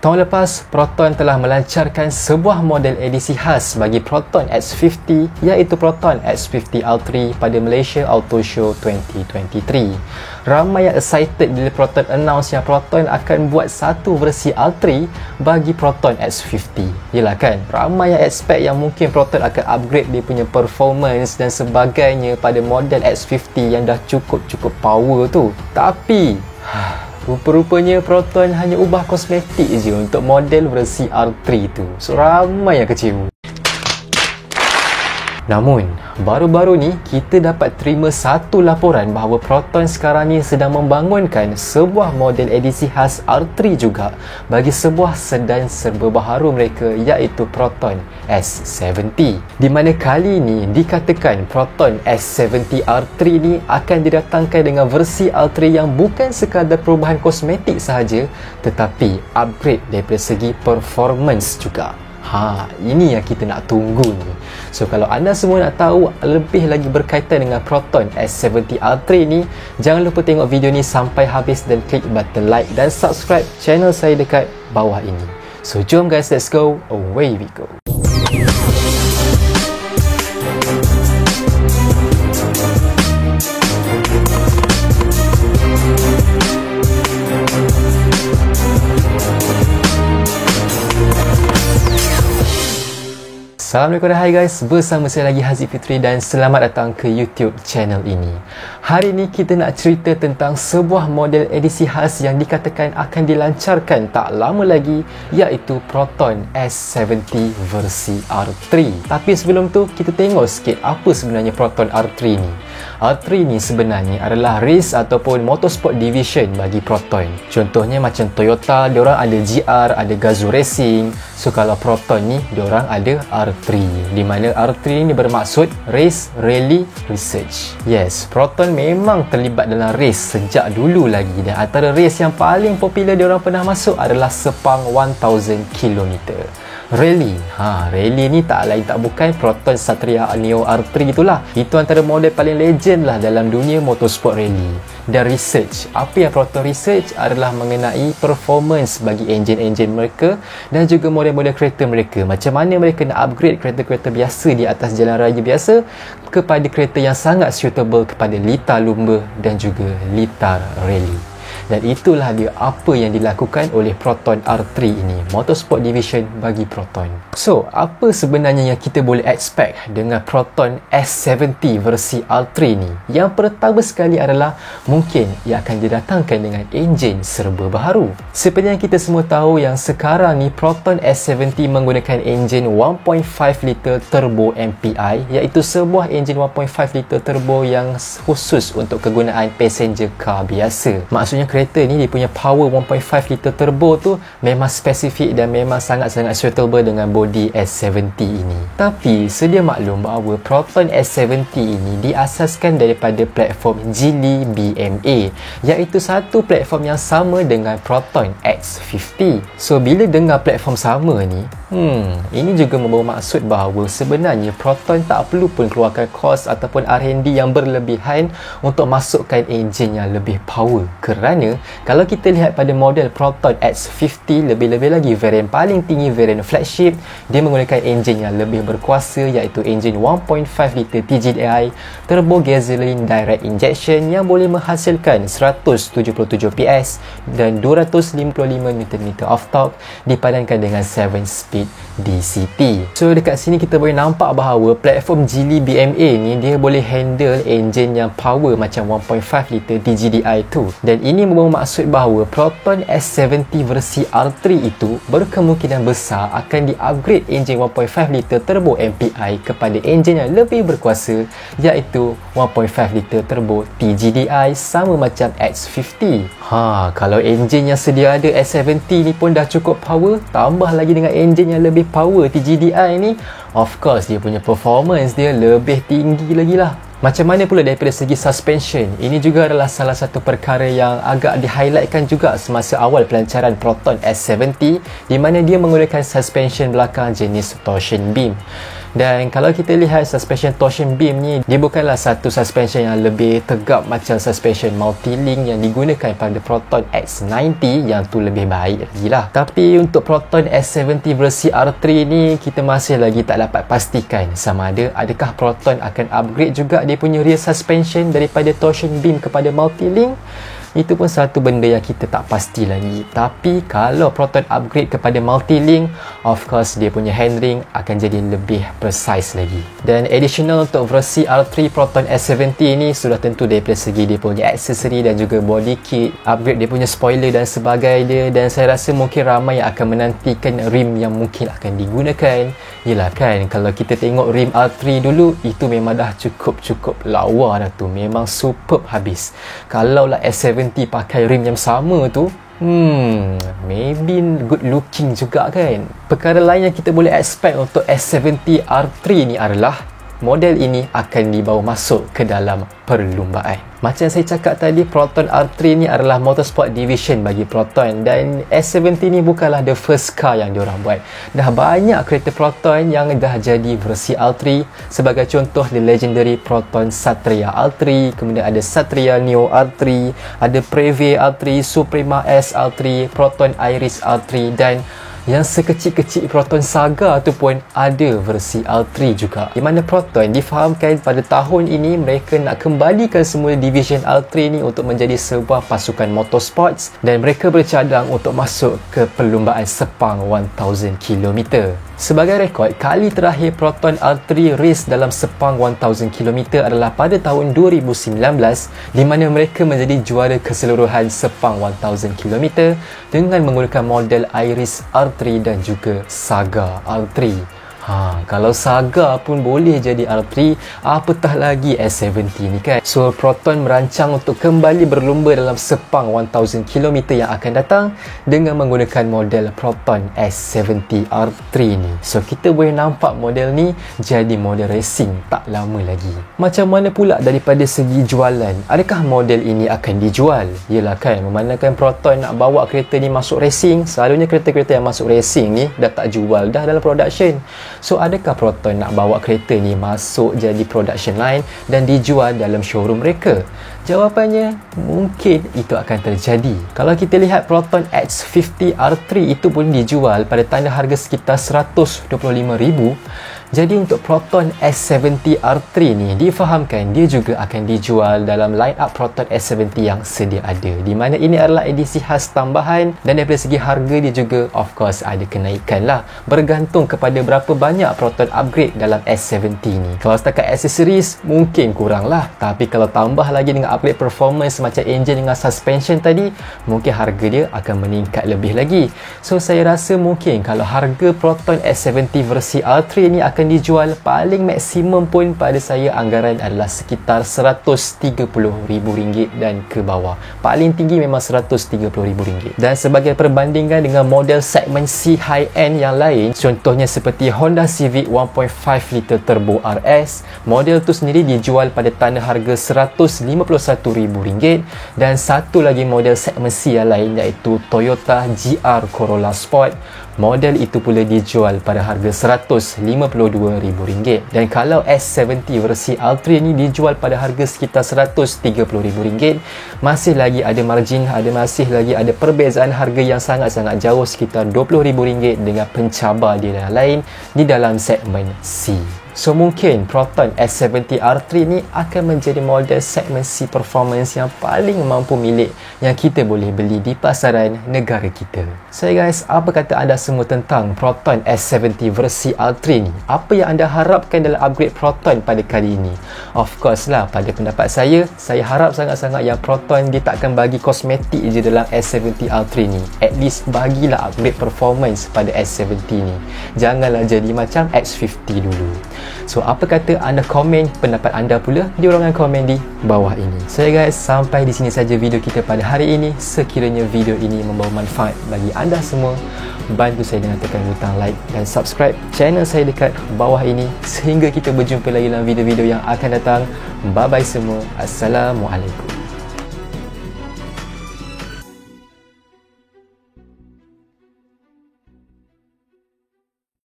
Tahun lepas, Proton telah melancarkan sebuah model edisi khas bagi Proton X50 iaitu Proton X50 R3 pada Malaysia Auto Show 2023. Ramai yang excited bila Proton announce yang Proton akan buat satu versi R3 bagi Proton X50. Yelah kan, ramai yang expect yang mungkin Proton akan upgrade dia punya performance dan sebagainya pada model X50 yang dah cukup power tu. Tapi rupa-rupanya Proton hanya ubah kosmetik je untuk model versi R3 tu. So ramai yang kecewa. Namun, baru-baru ni kita dapat terima satu laporan bahawa Proton sekarang ni sedang membangunkan sebuah model edisi khas R3 juga bagi sebuah sedan serba baharu mereka iaitu Proton S70. Di mana kali ini dikatakan Proton S70 R3 ni akan didatangkan dengan versi R3 yang bukan sekadar perubahan kosmetik sahaja tetapi upgrade daripada segi performance juga. Ini yang kita nak tunggu ni. So kalau anda semua nak tahu lebih lagi berkaitan dengan Proton S70 R3 ni, jangan lupa tengok video ni sampai habis dan klik button like dan subscribe channel saya dekat bawah ini. So jom guys, let's go, away we go. Assalamualaikum dan hai guys, bersama saya lagi Haziq Fitri dan selamat datang ke YouTube channel ini. Hari ini kita nak cerita tentang sebuah model edisi khas yang dikatakan akan dilancarkan tak lama lagi iaitu Proton S70 versi R3. Tapi sebelum tu kita tengok sikit apa sebenarnya Proton R3 ni. R3 ni sebenarnya adalah race ataupun motorsport division bagi Proton. Contohnya macam Toyota, diorang ada GR, ada Gazoo Racing. So kalau Proton ni diorang ada R3, di mana R3 ni bermaksud Race Rally Research. Yes, Proton memang terlibat dalam race sejak dulu lagi dan antara race yang paling popular diorang pernah masuk adalah Sepang 1000 km. Rally. Rally ni tak lain tak bukan Proton Satria Neo R3 itulah. Itu antara model paling legend lah dalam dunia motorsport rally. Dan research. Apa yang Proton research adalah mengenai performance bagi enjin-enjin mereka dan juga model-model kereta mereka. Macam mana mereka nak upgrade kereta-kereta biasa di atas jalan raya biasa kepada kereta yang sangat suitable kepada litar lumba dan juga litar rally. Dan itulah dia apa yang dilakukan oleh Proton R3 ini, motorsport division bagi Proton. So, apa sebenarnya yang kita boleh expect dengan Proton S70 versi R3 ni? Yang pertama sekali adalah mungkin ia akan didatangkan dengan enjin serba baharu. Seperti yang kita semua tahu yang sekarang ni Proton S70 menggunakan enjin 1.5 liter turbo MPI, iaitu sebuah enjin 1.5 liter turbo yang khusus untuk kegunaan passenger car biasa. Maksudnya kereta ni dia punya power 1.5 liter turbo tu memang spesifik dan memang sangat-sangat suitable dengan body S70 ini. Tapi sedia maklum bahawa Proton S70 ini diasaskan daripada platform Geely BMA, iaitu satu platform yang sama dengan Proton X50. So bila dengar platform sama ni, ini juga membawa maksud bahawa sebenarnya Proton tak perlu pun keluarkan kos ataupun R&D yang berlebihan untuk masukkan enjin yang lebih power. Kerana kalau kita lihat pada model Proton X50, lebih-lebih lagi varian paling tinggi, varian flagship, dia menggunakan enjin yang lebih berkuasa iaitu enjin 1.5 liter TGDI turbo gasoline direct injection yang boleh menghasilkan 177 PS dan 255 Nm of torque dipadankan dengan 7 speed DCT. So dekat sini kita boleh nampak bahawa platform Geely BMA ni dia boleh handle enjin yang power macam 1.5 liter TGDI tu. Dan ini membawa maksud bahawa Proton S70 versi R3 itu berkemungkinan besar akan di-upgrade enjin 1.5 liter turbo MPI kepada enjin yang lebih berkuasa iaitu 1.5 liter turbo TGDI sama macam X50. Kalau enjin yang sedia ada S70 ni pun dah cukup power, tambah lagi dengan enjin yang lebih power TGDI ni, of course dia punya performance dia lebih tinggi lagi lah. Macam mana pula daripada segi suspension? Ini juga adalah salah satu perkara yang agak di-highlightkan juga semasa awal pelancaran Proton S70, di mana dia menggunakan suspension belakang jenis torsion beam. Dan kalau kita lihat suspension torsion beam ni, dia bukanlah satu suspension yang lebih tegap macam suspension multi-link yang digunakan pada Proton X90 yang tu lebih baik lagi lah. Tapi untuk Proton S70 versi R3 ni, kita masih lagi tak dapat pastikan sama ada adakah Proton akan upgrade juga dia punya rear suspension daripada torsion beam kepada multi-link. Itu pun satu benda yang kita tak pasti lagi. Tapi kalau Proton upgrade kepada multi-link, of course dia punya handling akan jadi lebih precise lagi. Dan additional untuk versi R3 Proton S70 ni sudah tentu daripada segi dia punya aksesori dan juga body kit, upgrade dia punya spoiler dan sebagainya. Dan saya rasa mungkin ramai yang akan menantikan rim yang mungkin akan digunakan. Yelah kan, kalau kita tengok rim R3 dulu, itu memang dah cukup lawa dah tu, memang superb habis. Kalau lah S70 pakai rim yang sama tu, maybe good looking juga kan. Perkara lain yang kita boleh expect untuk S70 R3 ni adalah model ini akan dibawa masuk ke dalam perlumbaan. Macam saya cakap tadi, Proton R3 ni adalah motorsport division bagi Proton, dan S70 ni bukanlah the first car yang diorang buat. Dah banyak kereta Proton yang dah jadi versi R3. Sebagai contoh, the legendary Proton Satria R3, kemudian ada Satria Neo R3, ada Preve R3, Suprema S R3, Proton Iris R3, dan yang sekecil-kecil Proton Saga tu pun ada versi R3 juga. Di mana Proton difahamkan pada tahun ini mereka nak kembalikan semula division R3 ni untuk menjadi sebuah pasukan motorsports, dan mereka bercadang untuk masuk ke perlumbaan Sepang 1000 km. Sebagai rekod, kali terakhir Proton R3 race dalam Sepang 1000 km adalah pada tahun 2019, di mana mereka menjadi juara keseluruhan Sepang 1000 km dengan menggunakan model Iris R3 dan juga Saga R3. Kalau Saga pun boleh jadi R3, apatah lagi S70 ni kan. So Proton merancang untuk kembali berlumba dalam Sepang 1000 km yang akan datang dengan menggunakan model Proton S70 R3 ni. So kita boleh nampak model ni jadi model racing tak lama lagi. Macam mana pula daripada segi jualan? Adakah model ini akan dijual? Yelah kan, memandangkan Proton nak bawa kereta ni masuk racing, selalunya kereta-kereta yang masuk racing ni dah tak jual dah dalam production. So adakah Proton nak bawa kereta ni masuk jadi production line dan dijual dalam showroom mereka? Jawapannya, mungkin itu akan terjadi. Kalau kita lihat Proton X50 R3 itu pun dijual pada tanda harga sekitar RM125,000. Jadi untuk Proton S70 R3 ni difahamkan dia juga akan dijual dalam line up Proton S70 yang sedia ada, di mana ini adalah edisi khas tambahan, dan daripada segi harga dia juga of course ada kenaikan lah, bergantung kepada berapa banyak Proton upgrade dalam S70 ni. Kalau setakat aksesoris mungkin kurang lah, tapi kalau tambah lagi dengan upgrade performance macam engine dengan suspension tadi, mungkin harga dia akan meningkat lebih lagi. So saya rasa mungkin kalau harga Proton S70 versi R3 ni akan dijual, paling maksimum pun pada saya anggaran adalah sekitar RM130,000 dan ke bawah. Paling tinggi memang RM130,000. Dan sebagai perbandingan dengan model segmen C high-end yang lain, contohnya seperti Honda Civic 1.5 liter Turbo RS, model tu sendiri dijual pada tanda harga RM151,000. Dan satu lagi model segmen C yang lain iaitu Toyota GR Corolla Sport, model itu pula dijual pada harga RM152,000. Dan kalau S70 versi R3 ni dijual pada harga sekitar RM130,000, masih lagi ada margin, masih lagi ada perbezaan harga yang sangat-sangat jauh, sekitar RM20,000 dengan pencabar dia yang lain di dalam segmen C. So mungkin Proton S70 R3 ni akan menjadi model segmen C performance yang paling mampu milik yang kita boleh beli di pasaran negara kita. So guys, apa kata anda semua tentang Proton S70 versi R3 ni? Apa yang anda harapkan dalam upgrade Proton pada kali ini? Of course lah, pada pendapat saya harap sangat-sangat yang Proton dia takkan bagi kosmetik je dalam S70 R3 ni. At least bagilah upgrade performance pada S70 ni. Janganlah jadi macam X50 dulu. So apa kata anda komen pendapat anda pula di ruangan komen di bawah ini. So guys, sampai di sini saja video kita pada hari ini. Sekiranya video ini membawa manfaat bagi anda semua, bantu saya dengan tekan butang like dan subscribe channel saya dekat bawah ini. Sehingga kita berjumpa lagi dalam video-video yang akan datang. Bye bye semua. Assalamualaikum.